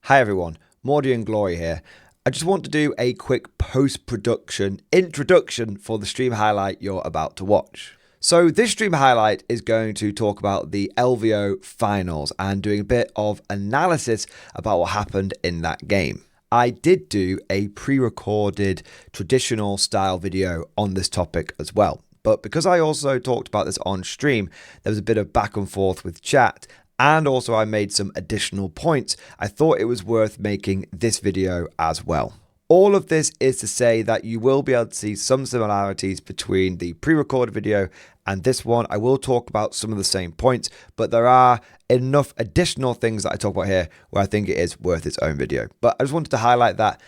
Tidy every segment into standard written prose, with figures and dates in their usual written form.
Hi everyone, Mordian Glory here. I just want to do a quick post-production introduction for the stream highlight you're about to watch. So this stream highlight is going to talk about the LVO finals and doing a bit of analysis about what happened in that game. I did do a pre-recorded traditional style video on this topic as well. But because I also talked about this on stream, there was a bit of back and forth with chat. And also I made some additional points. I thought it was worth making this video as well. All of this is to say that you will be able to see some similarities between the pre-recorded video and this one. I will talk about some of the same points, but there are enough additional things that I talk about here where I think it is worth its own video. But I just wanted to highlight that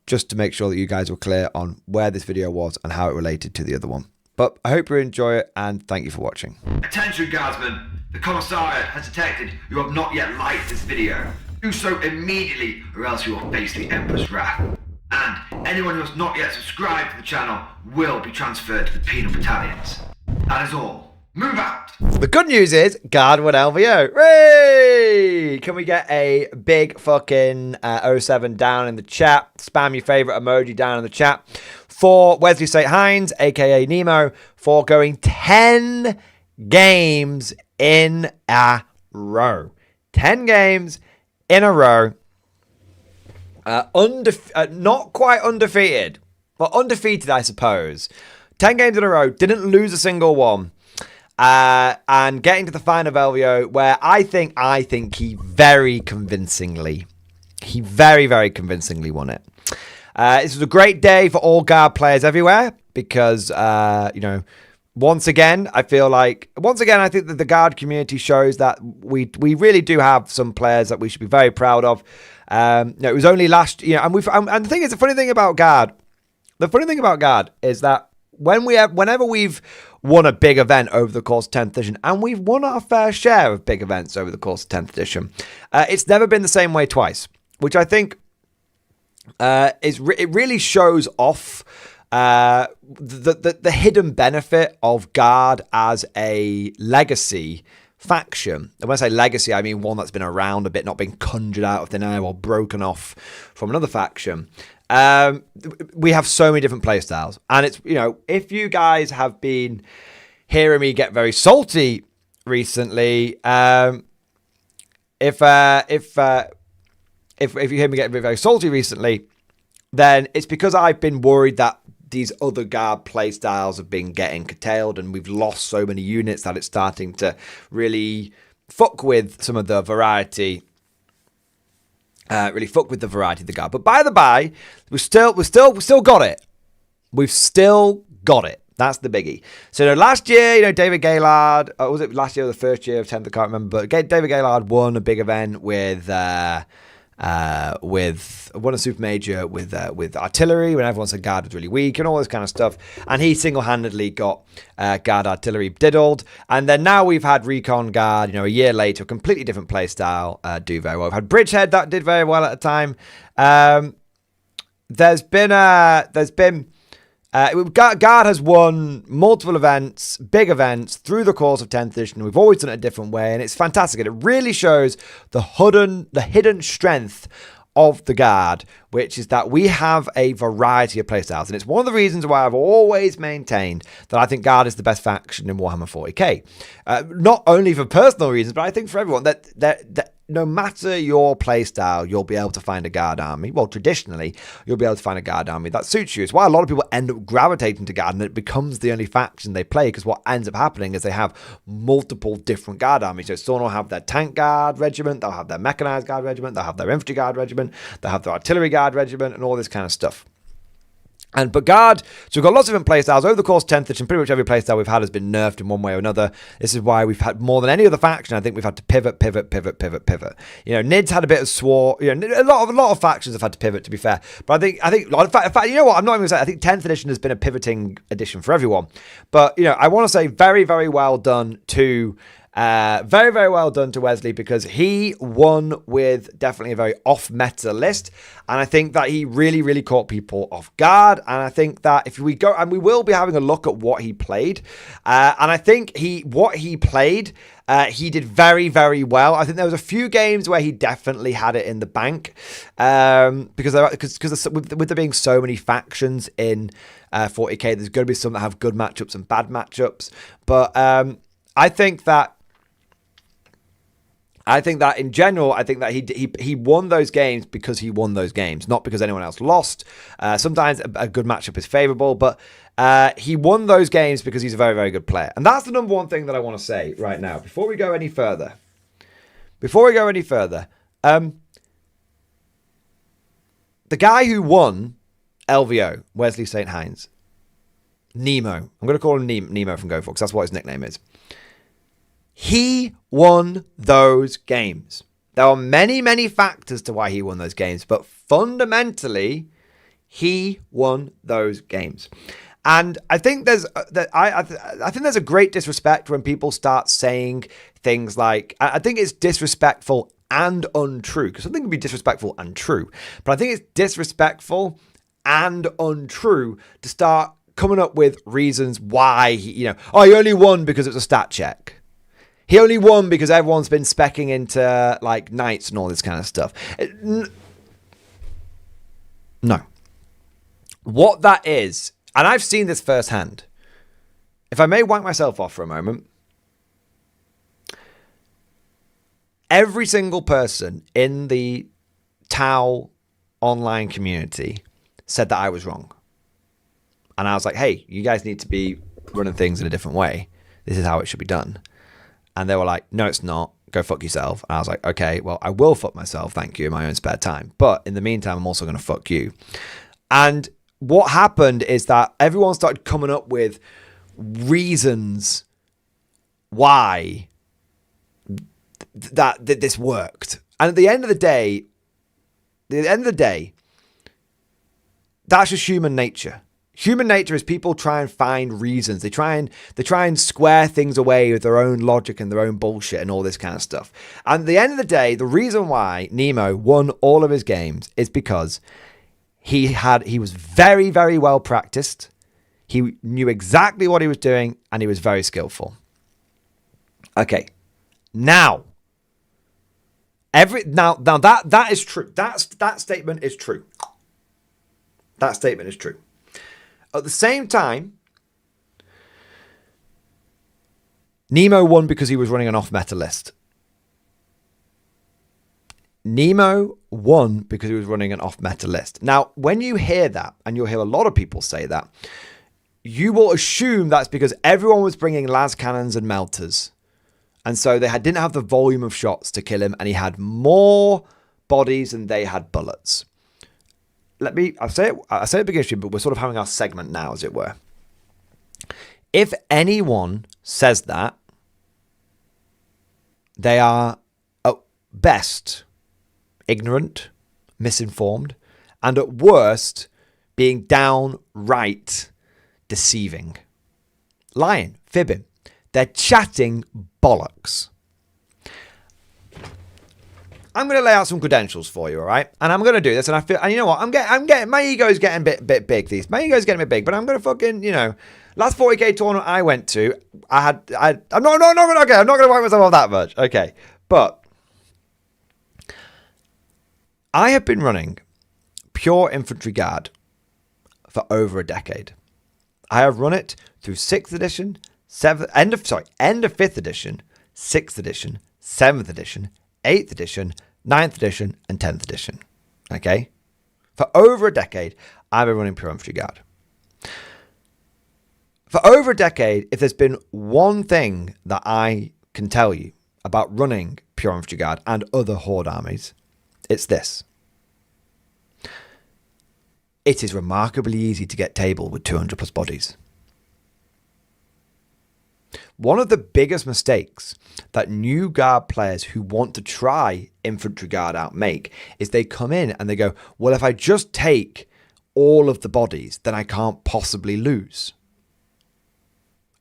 just to make sure that you guys were clear on where this video was and how it related to the other one. But I hope you enjoy it and thank you for watching. Attention guardsmen, the commissariat has detected you have not yet liked this video. Do so immediately or else you will face the Emperor's wrath. And anyone who has not yet subscribed to the channel will be transferred to the penal battalions. That is all. Move out! The good news is, Guard won LVO. Hooray! Can we get a big fucking 07 down in the chat? Spam your favorite emoji down in the chat. For Wesley St. Hines, aka Nemo, for going 10 games in a row. 10 games in a row. Not quite undefeated, but undefeated, I suppose. 10 games in a row, didn't lose a single one. And getting to the final of LVO, where I think he very convincingly won it. This was a great day for all Guard players everywhere because, once again, I think that the Guard community shows that we really do have some players that we should be very proud of. It was only last, and the thing is, the funny thing about Guard is that whenever we've won a big event over the course of 10th edition, and we've won our fair share of big events over the course of 10th edition, it's never been the same way twice, which I think it really shows off the hidden benefit of Guard as a legacy faction. And when I say legacy, I mean one that's been around a bit, not been conjured out of thin air or broken off from another faction. We have so many different playstyles, and it's, if you guys have been hearing me get very salty recently, if you hear me get very salty recently, then it's because I've been worried that these other Guard playstyles have been getting curtailed and we've lost so many units that it's starting to really fuck with some of the variety. Of the Guard. But by the by, we still got it. We've still got it. That's the biggie. So last year, David Gaylord, was it last year or the first year of 10th? I can't remember. But David Gaylord won a big event with won a super major with artillery when everyone said Guard was really weak and all this kind of stuff, and he single-handedly got Guard artillery diddled. And then now we've had Recon Guard, a year later, a completely different play style, do very well. We've had Bridgehead that did very well at the time. Guard has won multiple events, big events, through the course of 10th edition. We've always done it a different way, and it's fantastic. And it really shows the hidden strength of the Guard, which is that we have a variety of playstyles. And it's one of the reasons why I've always maintained that I think Guard is the best faction in Warhammer 40k. Not only for personal reasons, but I think for everyone, that no matter your playstyle, you'll be able to find a Guard army. Well, traditionally, you'll be able to find a Guard army that suits you. It's why a lot of people end up gravitating to Guard, and it becomes the only faction they play, because what ends up happening is they have multiple different Guard armies. So someone will have their Tank Guard regiment, they'll have their Mechanized Guard regiment, they'll have their Infantry Guard regiment, they'll have their Artillery Guard regiment, and all this kind of stuff. But Guard, so we've got lots of different playstyles. Over the course of 10th edition, pretty much every playstyle we've had has been nerfed in one way or another. This is why we've had more than any other faction. I think we've had to pivot. NID's had a bit of swore. A lot of factions have had to pivot, to be fair. But I think, in fact, I'm not even going to say. I think 10th edition has been a pivoting edition for everyone. But I want to say very, very well done to Very, very well done to Wesley, because he won with definitely a very off-meta list. And I think that he really, really caught people off guard. And I think that if we go, and we will be having a look at what he played. And I think what he played, he did very, very well. I think there was a few games where he definitely had it in the bank, because with there being so many factions in 40k, there's going to be some that have good matchups and bad matchups. But I think that in general, I think that he won those games because he won those games, not because anyone else lost. Sometimes a good matchup is favorable, but he won those games because he's a very, very good player. And that's the number one thing that I want to say right now, before we go any further. The guy who won LVO, Wesley St. Hines, Nemo. I'm going to call him Nemo from GoFor, because that's what his nickname is. He won those games. There are many, many factors to why he won those games, but fundamentally, he won those games. And I think there's a great disrespect when people start saying things like, I think it's disrespectful and untrue, because something can be disrespectful and true, but I think it's disrespectful and untrue to start coming up with reasons why he only won because it was a stat check. He only won because everyone's been specking into like knights and all this kind of stuff. No. What that is, and I've seen this firsthand. If I may wank myself off for a moment. Every single person in the Tau online community said that I was wrong. And I was like, hey, you guys need to be running things in a different way. This is how it should be done. And they were like, no, it's not. Go fuck yourself. And I was like, okay, well, I will fuck myself, thank you, in my own spare time. But in the meantime, I'm also going to fuck you. And what happened is that everyone started coming up with reasons why that this worked. And at the end of the day, that's just human nature. Human nature is people try and find reasons. They try and square things away with their own logic and their own bullshit and all this kind of stuff. And at the end of the day, the reason why Nemo won all of his games is because he was very, very well practiced. He knew exactly what he was doing, and he was very skillful. Okay. Now that is true. That statement is true. That statement is true. At the same time, Nemo won because he was running an off-meta list. Nemo won because he was running an off-meta list. Now, when you hear that, and you'll hear a lot of people say that, you will assume that's because everyone was bringing las cannons and melters. And so they didn't have the volume of shots to kill him, and he had more bodies than they had bullets. I say it at the beginning, but we're sort of having our segment now, as it were. If anyone says that, they are at best ignorant, misinformed, and at worst being downright deceiving. Lying, fibbing. They're chatting bollocks. I'm going to lay out some credentials for you, all right? And I'm going to do this, and you know what? I'm getting my ego's getting a bit big. My ego's getting a bit big, but I'm going to fucking, last 40k tournament I went to, I'm not going to wipe myself off that much. Okay. But I have been running pure infantry guard for over a decade. I have run it through 6th edition, end of 5th edition, 6th edition, 7th edition, 8th edition, 9th edition, and 10th edition. Okay? For over a decade, I've been running pure infantry guard. For over a decade, if there's been one thing that I can tell you about running pure infantry guard and other horde armies, it's this. It is remarkably easy to get table with 200 plus bodies. One of the biggest mistakes that new guard players who want to try infantry guard out make is they come in and they go, well, if I just take all of the bodies, then I can't possibly lose.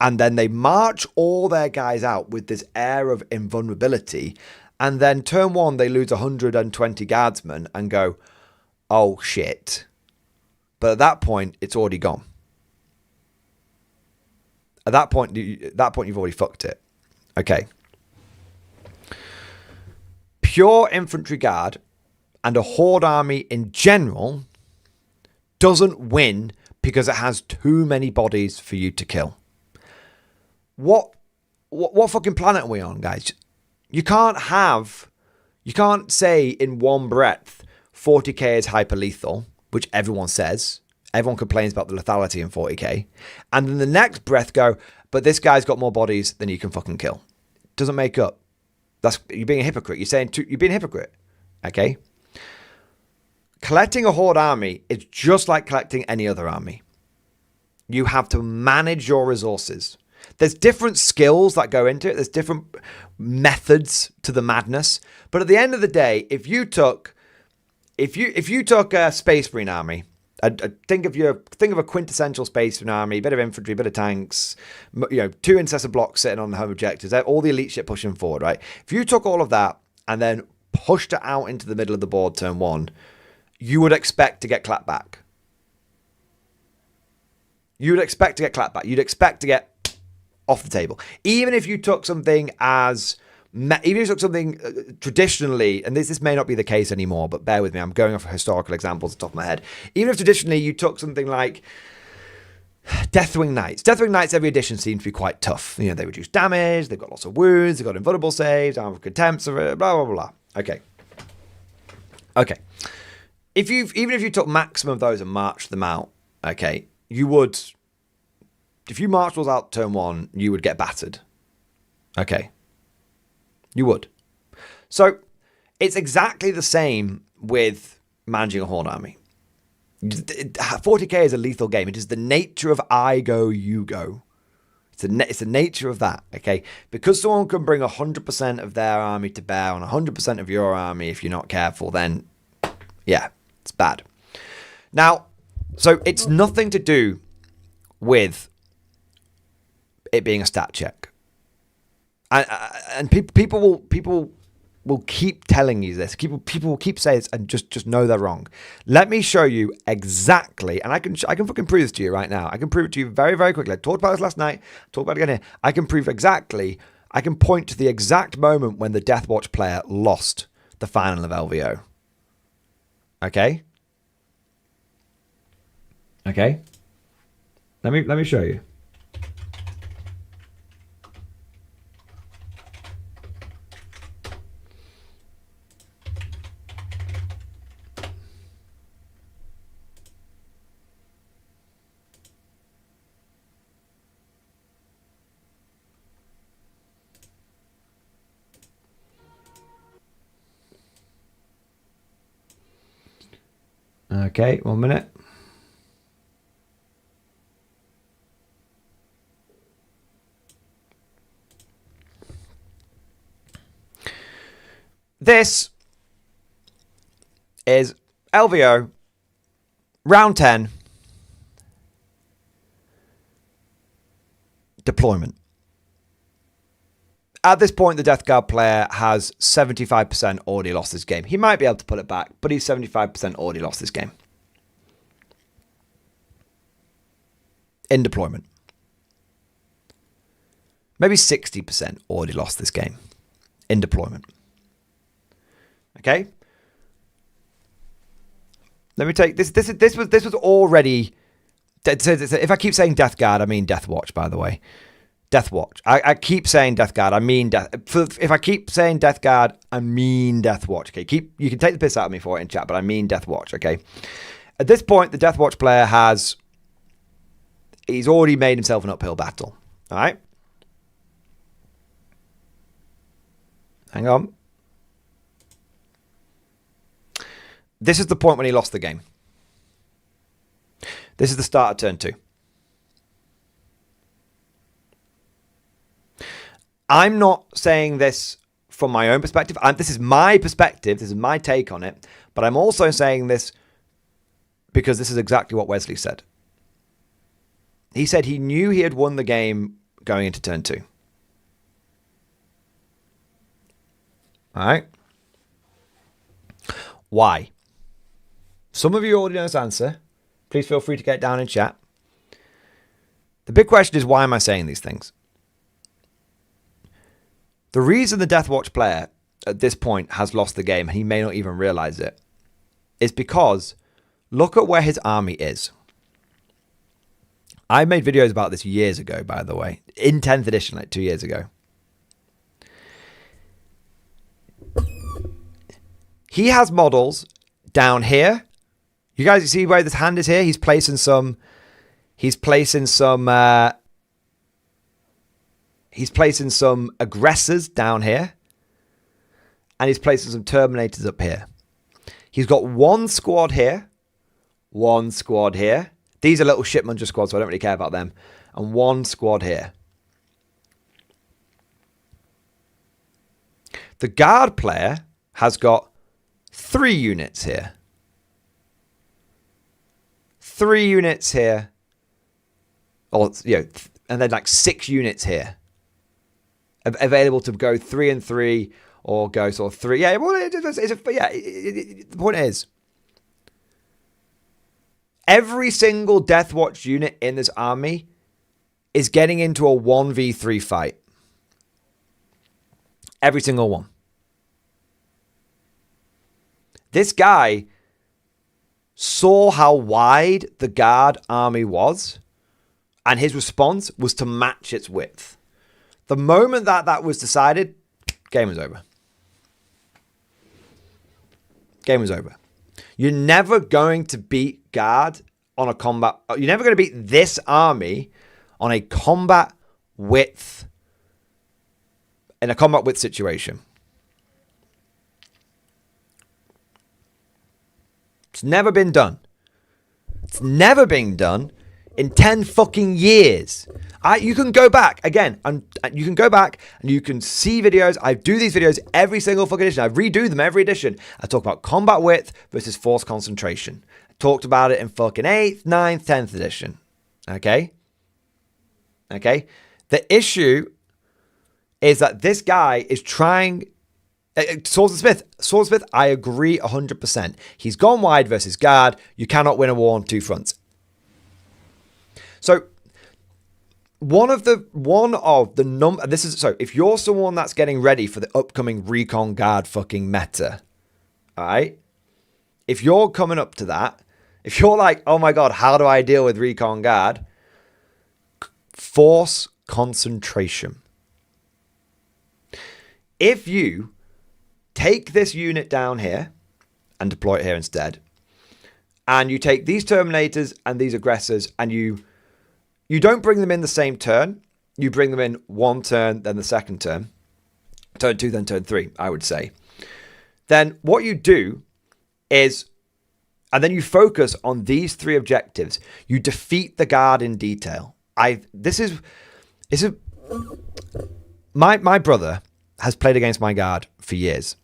And then they march all their guys out with this air of invulnerability. And then turn 1, they lose 120 guardsmen and go, oh shit. But at that point, it's already gone. At that point, you've already fucked it. Okay. Pure infantry guard and a horde army in general doesn't win because it has too many bodies for you to kill. What fucking planet are we on, guys? You can't say in one breath 40k is hyper lethal, which everyone says. Everyone complains about the lethality in 40k. And then the next breath go, but this guy's got more bodies than you can fucking kill. Doesn't make up. You're being a hypocrite. You're being a hypocrite. Okay? Collecting a horde army is just like collecting any other army. You have to manage your resources. There's different skills that go into it. There's different methods to the madness. But at the end of the day, if you took a Space Marine army, think of a quintessential Space Marine army, bit of infantry, bit of tanks, 2 intercessor blocks sitting on the home objectives, all the elite shit pushing forward, right? If you took all of that and then pushed it out into the middle of the board turn 1, you would expect to get clapped back. You'd expect to get clapped back. You'd expect to get off the table. Even if you took something traditionally, and this may not be the case anymore, but bear with me, I'm going off historical examples off the top of my head. Even if traditionally you took something like Deathwing Knights. Deathwing Knights every edition seems to be quite tough. They reduce damage, they've got lots of wounds, they've got invulnerable saves, armor of contempt, blah, blah, blah, blah. Okay. Even if you took maximum of those and marched them out, okay, you would, if you marched those out turn 1, you would get battered. Okay. You would. So it's exactly the same with managing a horde army. 40k is a lethal game. It is the nature of I go, you go. It's the nature of that, okay? Because someone can bring 100% of their army to bear on 100% of your army if you're not careful, then, yeah, it's bad. Now, so it's nothing to do with it being a stat check. And people will keep telling you this. People will keep saying this and just know they're wrong. Let me show you exactly, and I can fucking prove this to you right now. I can prove it to you very, very quickly. I talked about this last night. Talked about it again here. I can prove exactly. I can point to the exact moment when the Deathwatch player lost the final of LVO. Okay. Okay. Let me show you. Okay, 1 minute. This is LVO, round 10, deployment. At this point, the Death Guard player has 75% already lost this game. He might be able to pull it back, but he's 75% already lost this game. In deployment. Maybe 60% already lost this game. In deployment. Okay? Let me take this. This was already. If I keep saying Death Guard, I mean Death Watch, by the way. Death Watch. I keep saying Death Guard. I mean Death. If I keep saying Death Guard, I mean Death Watch. Okay. You can take the piss out of me for it in chat, but I mean Death Watch. Okay. At this point, the Death Watch player he's already made himself an uphill battle. All right. Hang on. This is the point when he lost the game. This is the start of turn 2. I'm not saying this from my own perspective. This is my perspective. This is my take on it. But I'm also saying this because this is exactly what Wesley said. He said he knew he had won the game going into turn 2. All right. Why? Some of you already know this answer. Please feel free to get down in chat. The big question is, why am I saying these things? The reason the Deathwatch player at this point has lost the game, and he may not even realize it, is because look at where his army is. I made videos about this years ago, by the way, in 10th edition, like 2 years ago. He has models down here. You guys see where this hand is here? He's placing some aggressors down here. And he's placing some Terminators up here. He's got one squad here. One squad here. These are little shipmuncher squads, so I don't really care about them. And one squad here. The guard player has got 3 units here. 3 units here. Or, and then like 6 units here. Available to go 3 and 3 or go sort of 3. Yeah, well, the point is, every single Deathwatch unit in this army is getting into a 1v3 fight. Every single one. This guy saw how wide the guard army was, and his response was to match its width. The moment that was decided, game was over. Game was over. You're never going to beat guard on a combat. You're never going to beat this army on a combat width, in a combat width situation. It's never been done. It's never been done in 10 fucking years. You can go back again, and you can go back and you can see videos. I do these videos every single fucking edition. I redo them every edition. I talk about combat width versus force concentration. I talked about it in fucking 8th, 9th, 10th edition. Okay? The issue is that this guy is trying... Swordsmith, I agree 100%. He's gone wide versus guard. You cannot win a war on 2 fronts. So... if you're someone that's getting ready for the upcoming recon guard fucking meta, all right? If you're coming up to that, if you're like, oh my God, how do I deal with recon guard? Force concentration. If you take this unit down here and deploy it here instead, and you take these Terminators and these aggressors and you don't bring them in the same turn. You bring them in one turn, then the second turn. Turn 2, then turn 3, I would say. Then what you do is, and then you focus on these 3 objectives. You defeat the guard in detail. My brother has played against my guard for years.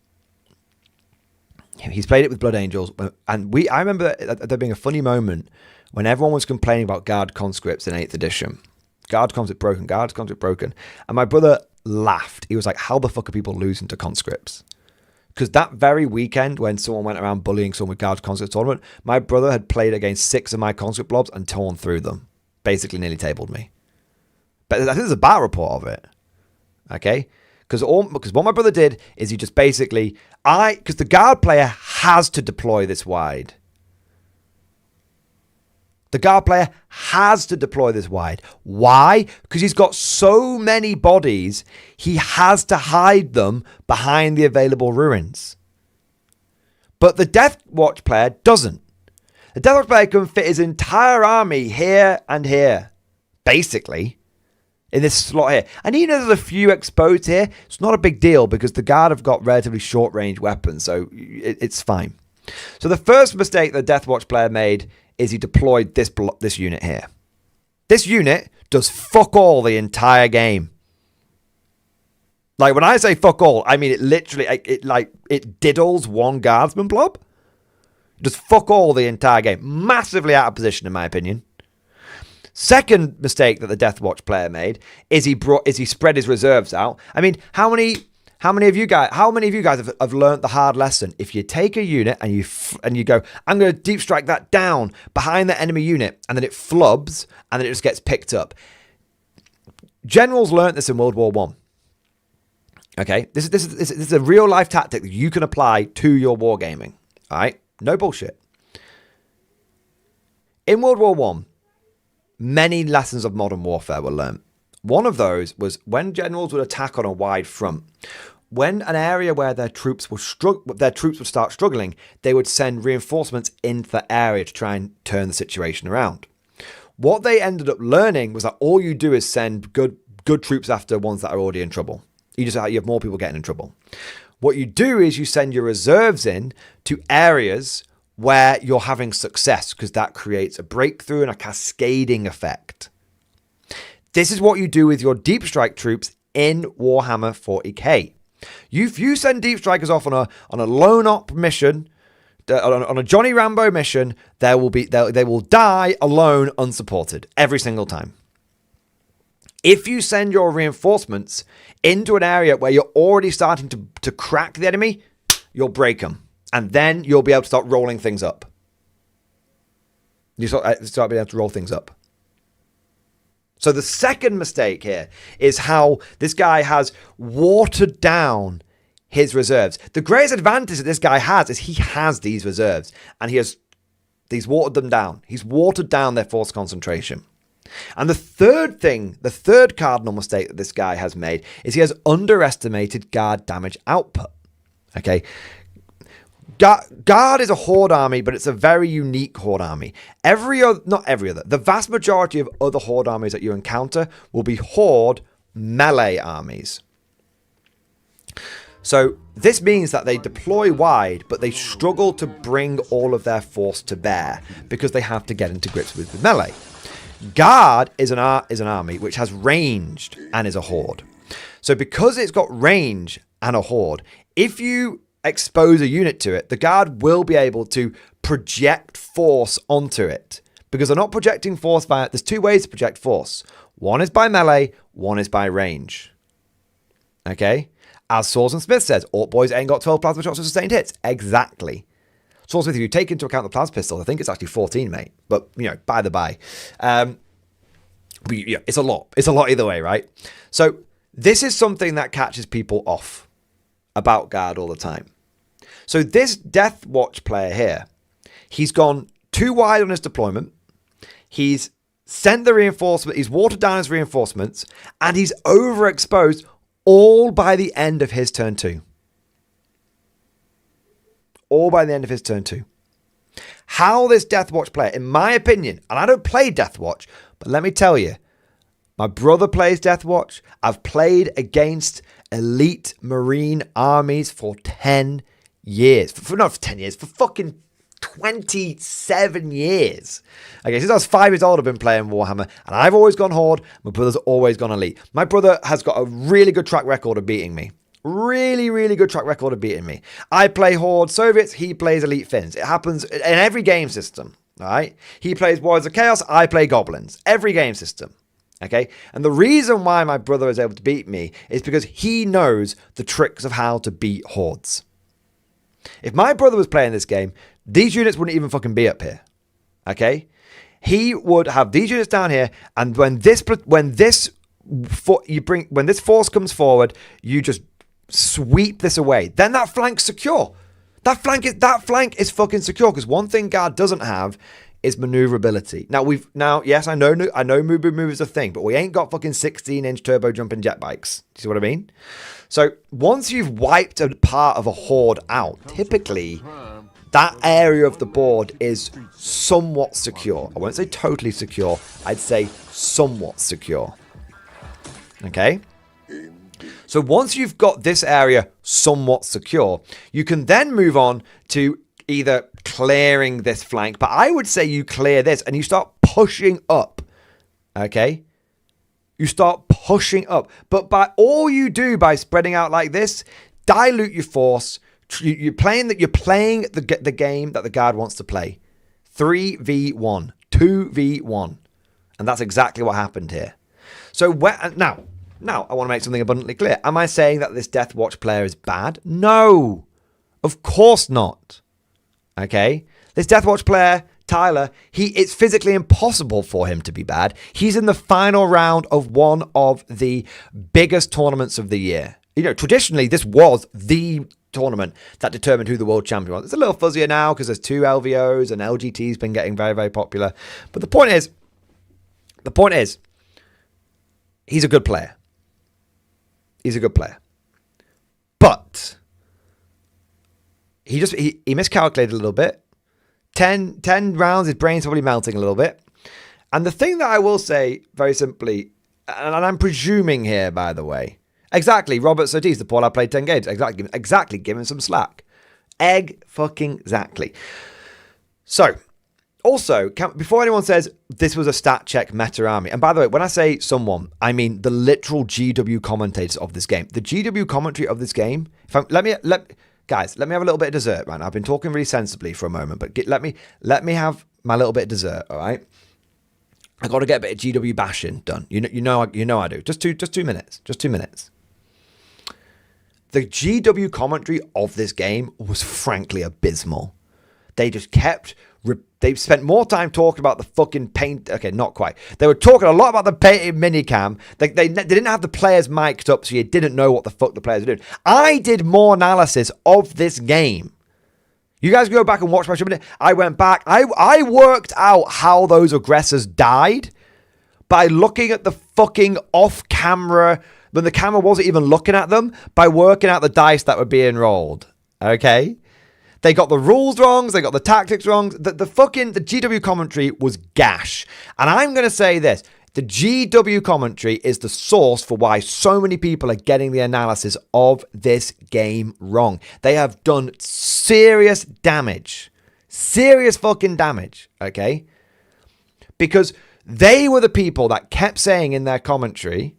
He's played it with Blood Angels. And I remember there being a funny moment when everyone was complaining about guard conscripts in 8th edition. Guard conscript broken. And my brother laughed. He was like, how the fuck are people losing to conscripts? Because that very weekend when someone went around bullying someone with guard conscript tournament, my brother had played against 6 of my conscript blobs and torn through them. Basically nearly tabled me. But I think there's a battle report of it. Okay? Because what my brother did is he just basically... because the guard player has to deploy this wide. The guard player has to deploy this wide. Why? Because he's got so many bodies, he has to hide them behind the available ruins. But the Deathwatch player doesn't. The Deathwatch player can fit his entire army here and here, basically, in this slot here. And even though there's a few exposed here, it's not a big deal because the guard have got relatively short-range weapons, so it's fine. So the first mistake the Deathwatch player made is he deployed this unit here. This unit does fuck all the entire game. Like, when I say fuck all, I mean it literally, it diddles one guardsman blob. It does fuck all the entire game. Massively out of position, in my opinion. Second mistake that the Death Watch player made is he spread his reserves out. I mean, how many of you guys have learned the hard lesson? If you take a unit and you go, I'm going to deep strike that down behind the enemy unit, and then it flubs and then it just gets picked up. Generals learned this in World War One. Okay, this is a real life tactic that you can apply to your wargaming. All right, no bullshit. In World War One, many lessons of modern warfare were learned. One of those was when generals would attack on a wide front. When an area where their troops would start struggling, they would send reinforcements into the area to try and turn the situation around. What they ended up learning was that all you do is send good troops after ones that are already in trouble. You have more people getting in trouble. What you do is you send your reserves in to areas where you're having success, because that creates a breakthrough and a cascading effect. This is what you do with your deep strike troops in Warhammer 40k. If you send deep strikers off on a lone op mission, on a Johnny Rambo mission, they will die alone, unsupported, every single time. If you send your reinforcements into an area where you're already starting to crack the enemy, you'll break them. And then you'll be able to start rolling things up. You start being able to roll things up. So the second mistake here is how this guy has watered down his reserves. The greatest advantage that this guy has is he has these reserves, and he's watered them down. He's watered down their force concentration. And the third cardinal mistake that this guy has made is he has underestimated guard damage output. Okay. Guard is a horde army, but it's a very unique horde army. The vast majority of other horde armies that you encounter will be horde melee armies. So this means that they deploy wide, but they struggle to bring all of their force to bear because they have to get into grips with melee. Guard is an army which has ranged and is a horde. So because it's got range and a horde, if you expose a unit to it, the guard will be able to project force onto it, because they're not projecting force there's two ways to project force. One is by melee, one is by range. Okay? As Swords and Smith says, Orc Boys ain't got 12 plasma shots for sustained hits. Exactly. Swords and Smith, if you take into account the plasma pistol, I think it's actually 14, mate. But, by the by. It's a lot. It's a lot either way, right? So this is something that catches people off about guard all the time. So this Death Watch player here, he's gone too wide on his deployment. He's sent the reinforcement. He's watered down his reinforcements, and he's overexposed all by the end of his turn 2. All by the end of his turn 2. How this Death Watch player, in my opinion, and I don't play Death Watch, but let me tell you, my brother plays Death Watch. I've played against elite Marine armies for 10 years. Not for 10 years, for fucking 27 years. Okay, since I was 5 years old, I've been playing Warhammer, and I've always gone Horde. My brother's always gone Elite. My brother has got a really good track record of beating me. Really, really good track record of beating me. I play Horde Soviets, he plays Elite Finns. It happens in every game system, all right? He plays Warriors of Chaos, I play Goblins. Every game system. Okay, and the reason why my brother is able to beat me is because he knows the tricks of how to beat hordes. If my brother was playing this game, these units wouldn't even fucking be up here. Okay, he would have these units down here, and when this force comes forward, you just sweep this away. Then that flank's secure. That flank is fucking secure, because one thing guard doesn't have is maneuverability. Yes, I know move is a thing, but we ain't got fucking 16-inch turbo jumping jet bikes. Do you see what I mean? So once you've wiped a part of a horde out, typically that area of the board is somewhat secure. I won't say totally secure. I'd say somewhat secure. Okay? So once you've got this area somewhat secure, you can then move on to either clearing this flank, but I would say you clear this and you start pushing up. Okay? You start pushing up. But by all you do by spreading out like this, dilute your force. You're playing the game that the guard wants to play. 3v1, 2v1. And that's exactly what happened here. So now I want to make something abundantly clear. Am I saying that this Death Watch player is bad? No, of course not. Okay? This Death Watch player, Tyler, it's physically impossible for him to be bad. He's in the final round of one of the biggest tournaments of the year. You know, traditionally, this was the tournament that determined who the world champion was. It's a little fuzzier now because there's 2 LVOs and LGT's been getting very, very popular. But the point is, he's a good player. He's a good player. But he miscalculated a little bit. 10 rounds, his brain's probably melting a little bit. And the thing that I will say very simply, and I'm presuming here, by the way, exactly, Robert Sotis, the Paul I played 10 games. Exactly, give him some slack. Exactly. So, also, before anyone says this was a stat check meta army, and by the way, when I say someone, I mean the literal GW commentators of this game. The GW commentary of this game, guys, let me have a little bit of dessert, right? I've been talking really sensibly for a moment, but let me have my little bit of dessert, all right? I got to get a bit of GW bashing done. You know I do. Just 2 minutes. Just 2 minutes. The GW commentary of this game was frankly abysmal. They just kept. They spent more time talking about the fucking paint. Okay, not quite. They were talking a lot about the painted minicam. They didn't have the players mic'd up, so you didn't know what the fuck the players were doing. I did more analysis of this game. You guys go back and watch my show. I went back. I worked out how those aggressors died by looking at the fucking off-camera, when the camera wasn't even looking at them, by working out the dice that were being rolled. Okay? They got the rules wrong. They got the tactics wrong. The GW commentary was gash. And I'm going to say this. The GW commentary is the source for why so many people are getting the analysis of this game wrong. They have done serious damage. Serious fucking damage. Okay? Because they were the people that kept saying in their commentary,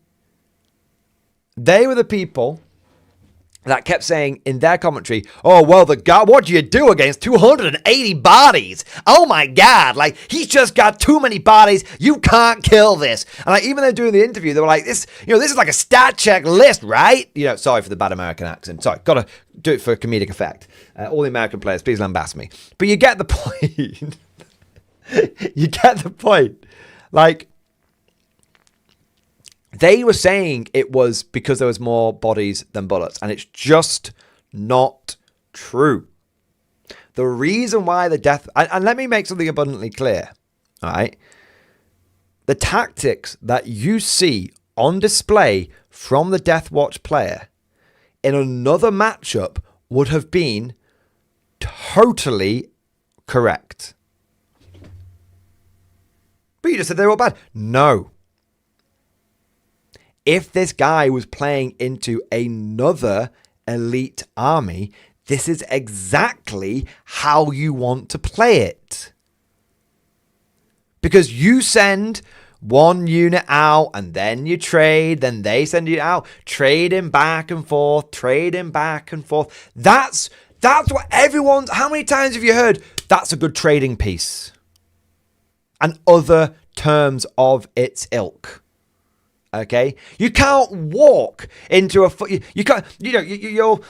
oh, well, what do you do against 280 bodies? Oh, my God. Like, he's just got too many bodies. You can't kill this. And like, even they're doing the interview, they were like, this is like a stat check list, right? Sorry for the bad American accent. Sorry, got to do it for comedic effect. All the American players, please lambast me. But you get the point. You get the point. Like, they were saying it was because there was more bodies than bullets, and it's just not true. The reason why and let me make something abundantly clear, all right? The tactics that you see on display from the Death Watch player in another matchup would have been totally correct. But you just said they were bad. No. If this guy was playing into another elite army, this is exactly how you want to play it. Because you send one unit out and then you trade, then they send you out, trading back and forth. That's what how many times have you heard, that's a good trading piece? And other terms of its ilk. Okay, you can't walk into you can't. You'll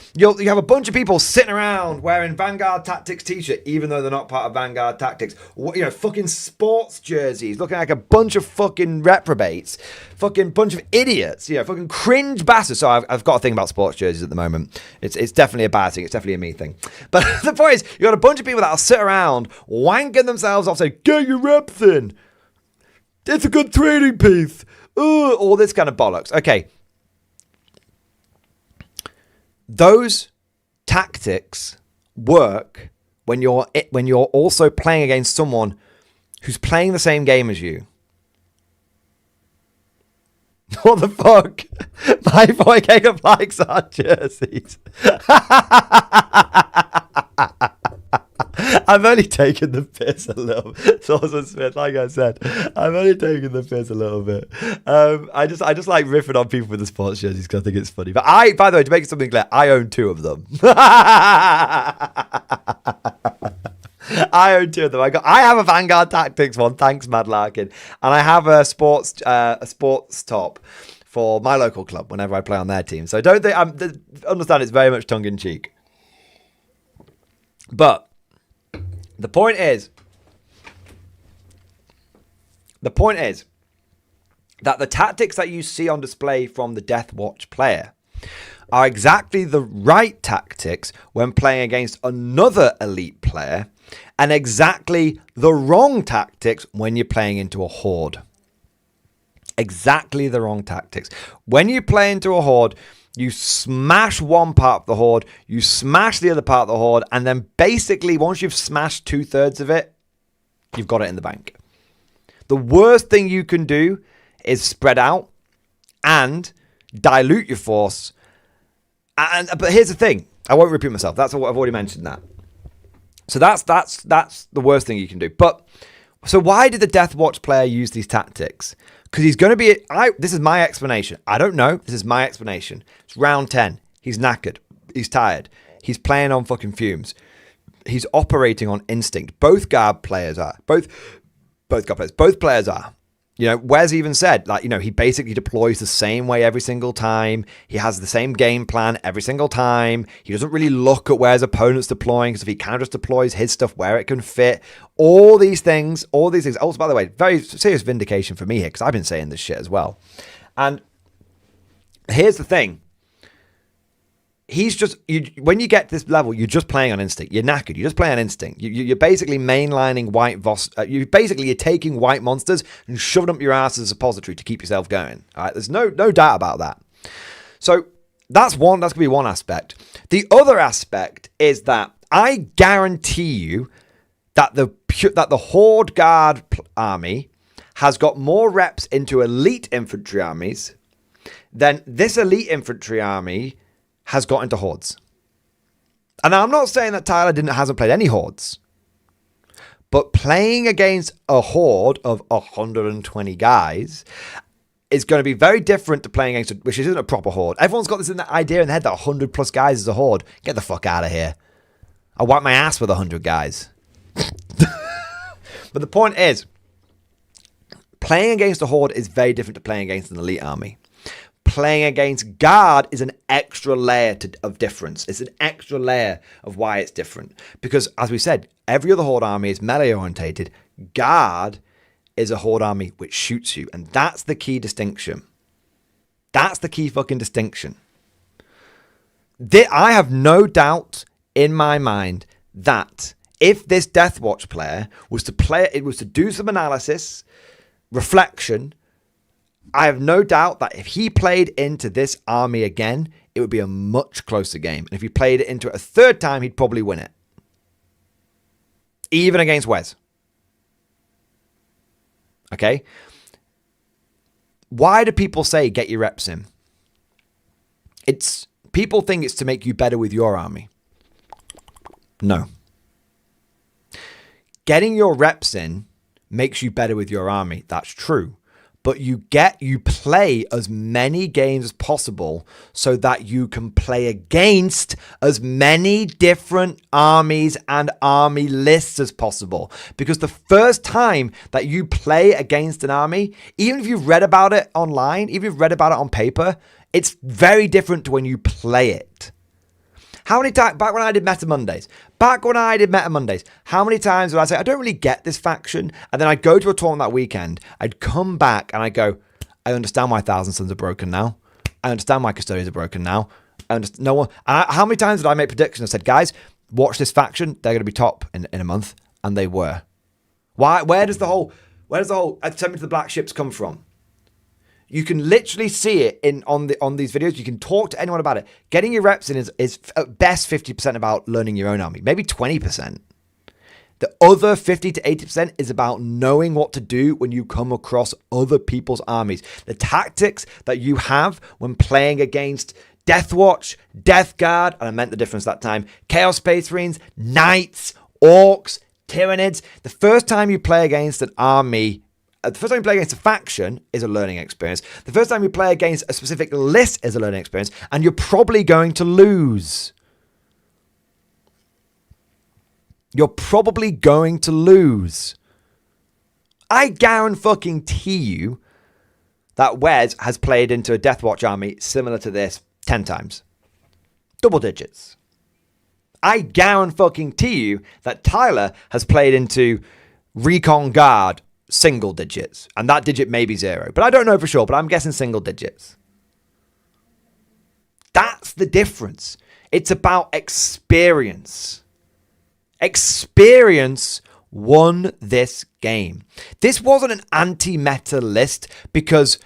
have a bunch of people sitting around wearing Vanguard Tactics t-shirt, even though they're not part of Vanguard Tactics. Fucking sports jerseys, looking like a bunch of fucking reprobates, fucking bunch of idiots. Fucking cringe bastards. So I've got a thing about sports jerseys at the moment. It's definitely a bad thing. It's definitely a me thing. But the point is, you got a bunch of people that'll sit around wanking themselves off, saying, "Get your reps in. It's a good trading piece." All this kind of bollocks. Okay. Those tactics work when you're also playing against someone who's playing the same game as you. What the fuck? My boy Jacob likes our jerseys. I'm only taking the piss a little bit. Sawson Smith, like I said, I'm only taking the piss a little bit. I just like riffing on people with the sports jerseys because I think it's funny. But by the way, to make something clear, I own 2 of them. I own 2 of them. I have a Vanguard Tactics one, thanks Mad Larkin, and I have a sports top for my local club whenever I play on their team. So don't think understand it's very much tongue in cheek. But the point is that the tactics that you see on display from the Death Watch player are exactly the right tactics when playing against another elite player, and exactly the wrong tactics when you're playing into a horde. Exactly the wrong tactics. When you play into a horde, you smash one part of the horde, you smash the other part of the horde, and then basically once you've smashed 2/3 of it, you've got it in the bank. The worst thing you can do is spread out and dilute your force. But here's the thing. I won't repeat myself. That's what I've already mentioned that. So that's the worst thing you can do. But so why did the Death Watch player use these tactics? Because he's going to be... this is my explanation. I don't know. This is my explanation. It's round 10. He's knackered. He's tired. He's playing on fucking fumes. He's operating on instinct. Both guard players are. Both players are. You know, Wes even said, like, you know, he basically deploys the same way every single time. He has the same game plan every single time. He doesn't really look at where his opponent's deploying, because if he kind of just deploys his stuff where it can fit, all these things. Also, by the way, very serious vindication for me here, because I've been saying this shit as well. And here's the thing. He's just, when you get to this level, you're just playing on instinct. You're knackered. You just play on instinct. You're basically mainlining you're taking white monsters and shoving them up your ass as a suppository to keep yourself going. All right, there's no doubt about that. So that's one. That's gonna be one aspect. The other aspect is that I guarantee you that the Horde Guard army has got more reps into elite infantry armies than this elite infantry army has got into hordes. And I'm not saying that Tyler hasn't played any hordes, but playing against a horde of 120 guys is going to be very different to playing against, which isn't a proper horde. Everyone's got this idea in their head that 100 plus guys is a horde. Get the fuck out of here. I'll wipe my ass with 100 guys. But the point is, playing against a horde is very different to playing against an elite army. Playing against guard is an extra layer of difference. It's an extra layer of why it's different. Because, as we said, every other horde army is melee orientated. Guard is a horde army which shoots you. And that's the key distinction. That's the key fucking distinction. I have no doubt in my mind that if this Death Watch player was to do some analysis, reflection, I have no doubt that if he played into this army again, it would be a much closer game. And if he played it into it a third time, he'd probably win it. Even against Wes. Okay? Why do people say get your reps in? People think it's to make you better with your army. No. Getting your reps in makes you better with your army. That's true. But you play as many games as possible so that you can play against as many different armies and army lists as possible. Because the first time that you play against an army, even if you've read about it online, even if you've read about it on paper, it's very different to when you play it. How many times, back when I did Meta Mondays, how many times would I say, I don't really get this faction? And then I'd go to a tournament that weekend, I'd come back and I'd go, I understand why Thousand Sons are broken now. I understand why Custodians are broken now. How many times did I make predictions and said, guys, watch this faction, they're going to be top in a month. And they were. Why? Where does the whole send me to the black ships come from? You can literally see it on these videos. You can talk to anyone about it. Getting your reps in is at best 50% about learning your own army, maybe 20%. The other 50 to 80% is about knowing what to do when you come across other people's armies. The tactics that you have when playing against Death Watch, Death Guard, and I meant the difference that time, Chaos Space Marines, Knights, Orcs, Tyranids. The first time you play against an army, the first time you play against a faction is a learning experience. The first time you play against a specific list is a learning experience, and you're probably going to lose. you're probably going to lose. I guarantee you that Wes has played into a Deathwatch army similar to this 10 times. Double digits. I guarantee you that Tyler has played into Recon Guard single digits. And that digit may be 0. But I don't know for sure, but I'm guessing single digits. That's the difference. It's about experience. Experience won this game. This wasn't an anti-meta list because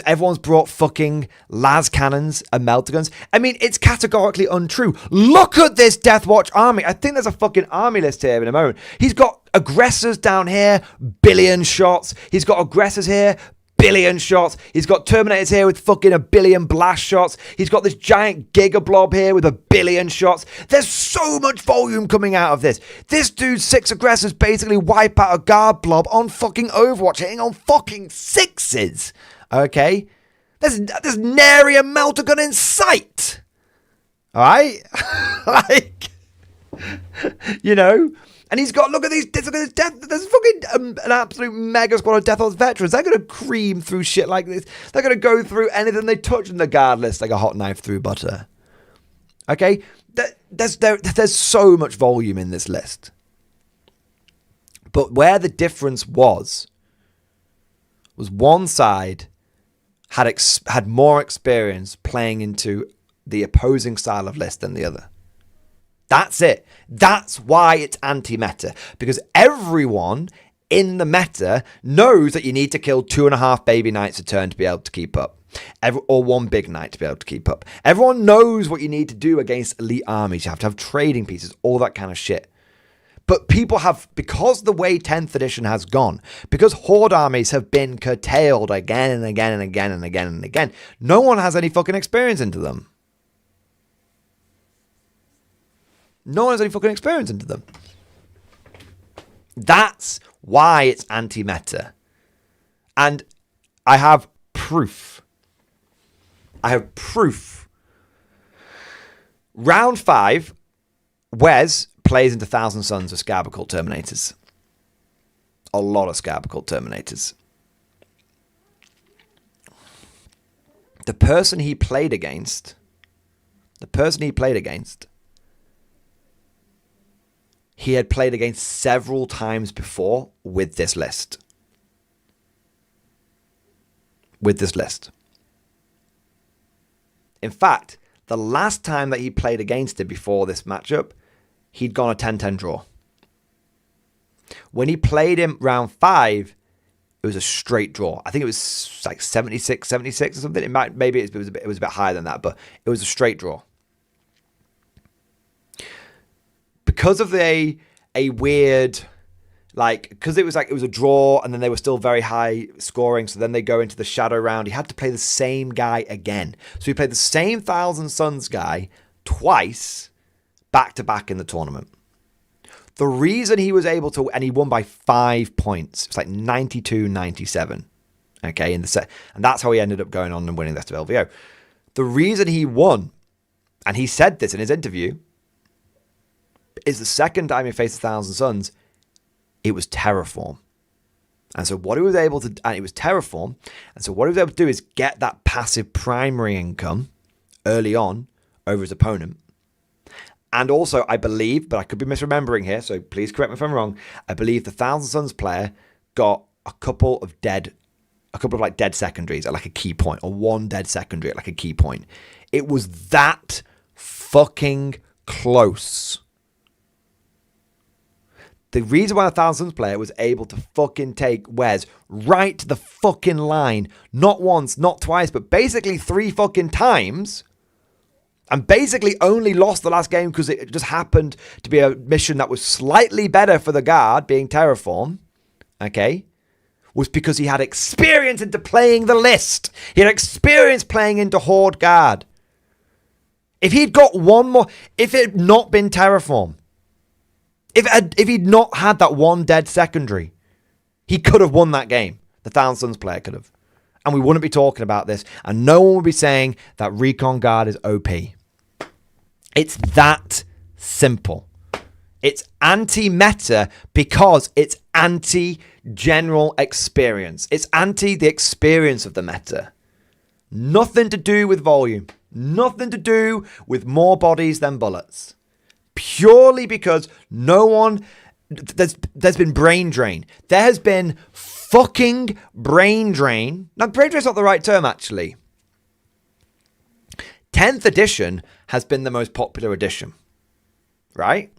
everyone's brought fucking las cannons and melter guns. I mean, it's categorically untrue. Look at this Deathwatch army. I think there's a fucking army list here in a moment. He's got aggressors down here, billion shots. He's got aggressors here, billion shots. He's got Terminators here with fucking a billion blast shots. He's got this giant Giga Blob here with a billion shots. There's so much volume coming out of this. This dude's 6 aggressors basically wipe out a guard blob on fucking Overwatch, hitting on fucking 6s. Okay? There's nary a melter gun in sight. Alright? Like, you know? And he's got, look at this death. There's fucking an absolute mega squad of Death Horse veterans. They're going to cream through shit like this. They're going to go through anything they touch in the guard list like a hot knife through butter. Okay? There's so much volume in this list. But where the difference was one side had more experience playing into the opposing style of list than the other. That's it. That's why it's anti-meta. Because everyone in the meta knows that you need to kill 2.5 baby knights a turn to be able to keep up. Or 1 big knight to be able to keep up. Everyone knows what you need to do against elite armies. You have to have trading pieces, all that kind of shit. But people have, because the way 10th edition has gone, because Horde armies have been curtailed again and again and again and again and again, no one has any fucking experience into them. No one has any fucking experience into them. That's why it's anti-meta. And I have proof. Round 5, Wes plays into Thousand Sons with Scarabocult Terminators. A lot of Scarabocult Terminators. The person he played against, he had played against several times before with this list. In fact, the last time that he played against it before this matchup, he'd gone a 10-10 draw. When he played him round 5, it was a straight draw. I think it was like 76 or something. It was a bit higher than that, but it was a straight draw. Because of a weird, because it was a draw and then they were still very high scoring, so then they go into the shadow round. He had to play the same guy again. So he played the same Thousand Sons guy twice, back to back in the tournament. The reason he was able to, and he won by 5 points. It's like 92-97. Okay, in the set. And that's how he ended up going on and winning the rest of LVO. The reason he won, and he said this in his interview, is the second time he faced 1,000 Suns, it was Terraform. And so what he was able to, and it was Terraform, and so what he was able to do is get that passive primary income early on over his opponent. And also, I believe, but I could be misremembering here, so please correct me if I'm wrong, I believe the 1,000 Suns player got a couple of dead secondaries at like a key point, or 1 dead secondary at like a key point. It was that fucking close. The reason why the 1,000 Suns player was able to fucking take Wes right to the fucking line, not once, not twice, but basically 3 fucking times, and basically only lost the last game because it just happened to be a mission that was slightly better for the guard, being Terraform, okay, was because he had experience into playing the list. He had experience playing into Horde Guard. If he'd got one more, if it had not been Terraform, if he'd not had that 1 dead secondary, he could have won that game. The 1,000 Suns player could have. And we wouldn't be talking about this. And no one would be saying that Recon Guard is OP. It's that simple. It's anti-meta because it's anti-general experience. It's anti the experience of the meta. Nothing to do with volume. Nothing to do with more bodies than bullets. Purely because no one... There's been brain drain. There has been fucking brain drain. Now, brain drain's not the right term, actually. 10th edition has been the most popular edition. Right?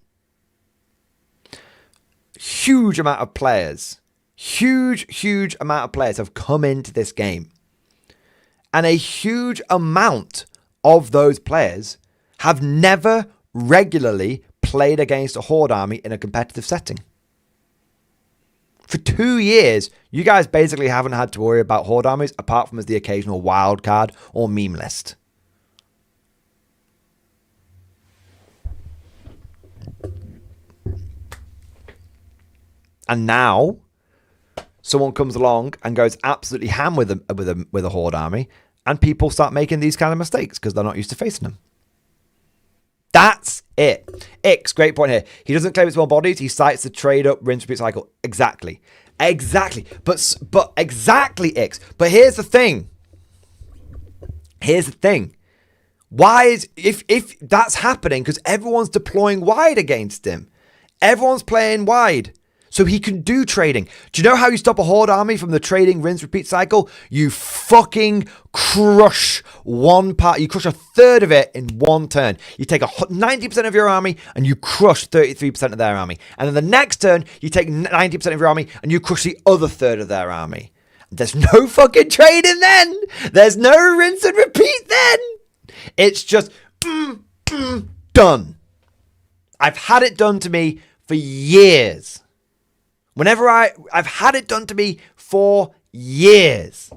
Huge amount of players. Huge amount of players have come into this game. And a huge amount of those players have never regularly played against a Horde army in a competitive setting. For 2 years, you guys basically haven't had to worry about Horde armies apart from as the occasional wild card or meme list. And now, someone comes along and goes absolutely ham with a Horde army, and people start making these kind of mistakes because they're not used to facing them. That's it. Ix, great point here. He doesn't claim it's more bodies. He cites the trade up, rinse, repeat cycle. Exactly. But exactly, Ix. But here's the thing. Why is if that's happening? Because everyone's deploying wide against him. Everyone's playing wide. So he can do trading. Do you know how you stop a Horde army from the trading rinse repeat cycle? You fucking crush one part. You crush a third of it in one turn. You take 90% of your army and you crush 33% of their army. And then the next turn, you take 90% of your army and you crush the other third of their army. There's no fucking trading then. There's no rinse and repeat then. It's just done. I've had it done to me for years. Whenever I've had it done to me for years.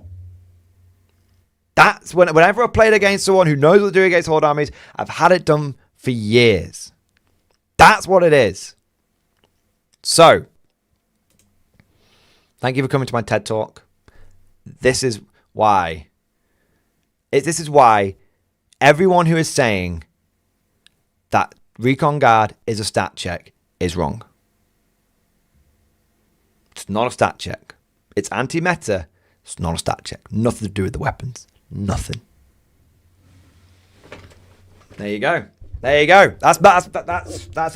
That's whenever I played against someone who knows what to do against Horde armies, I've had it done for years. That's what it is. So, thank you for coming to my TED Talk. This is why everyone who is saying that Recon Guard is a stat check is wrong. It's not a stat check. It's anti-meta. It's not a stat check. Nothing to do with the weapons. Nothing. There you go. That's.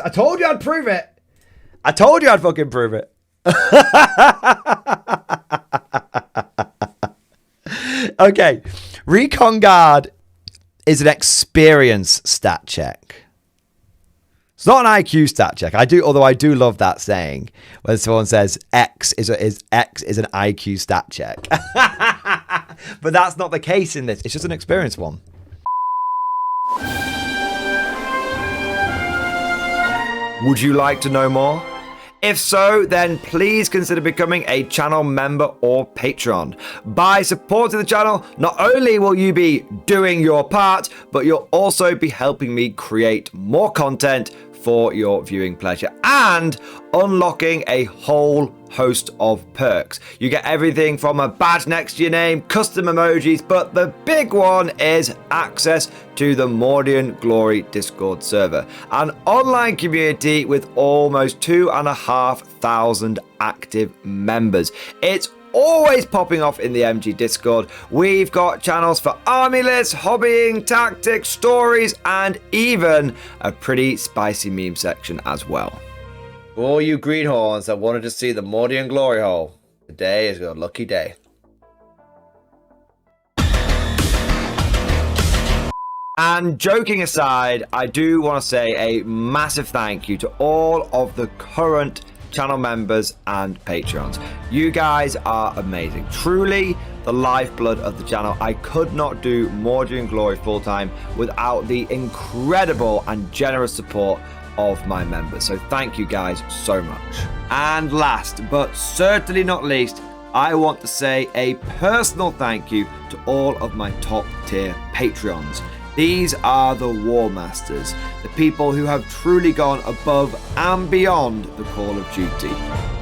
I told you I'd prove it. I told you I'd fucking prove it. Okay. Recon Guard is an experience stat check. It's not an IQ stat check. Although I do love that saying when someone says X is an IQ stat check. But that's not the case in this. It's just an experience one. Would you like to know more? If so, then please consider becoming a channel member or patron. By supporting the channel, not only will you be doing your part, but you'll also be helping me create more content for your viewing pleasure and unlocking a whole host of perks. You get everything from a badge next to your name, custom emojis, but the big one is access to the Mordian Glory Discord server, an online community with almost 2,500 active members. It's always popping off in the MG Discord. We've got channels for army lists, hobbying, tactics, stories, and even a pretty spicy meme section as well. For all you greenhorns that wanted to see the Mordian glory hole, today is your lucky day. And joking aside, I do want to say a massive thank you to all of the current channel members and patrons. You guys are amazing. Truly the lifeblood of the channel. I could not do Mordian Glory full time without the incredible and generous support of my members. So thank you guys so much. And last but certainly not least, I want to say a personal thank you to all of my top tier Patreons. These are the War Masters, the people who have truly gone above and beyond the call of duty.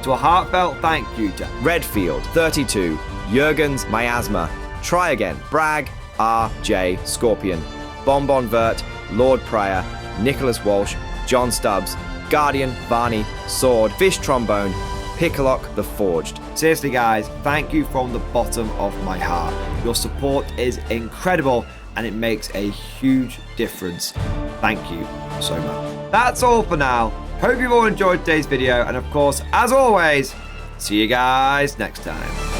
So a heartfelt thank you to Redfield, 32, Jurgens, Miasma, Try Again, Bragg, RJ, Scorpion, Bonbon Vert, Lord Pryor, Nicholas Walsh, John Stubbs, Guardian, Varney, Sword, Fish Trombone, Pickalock the Forged. Seriously guys, thank you from the bottom of my heart. Your support is incredible and it makes a huge difference. Thank you so much. That's all for now. Hope you've all enjoyed today's video, and of course, as always, see you guys next time.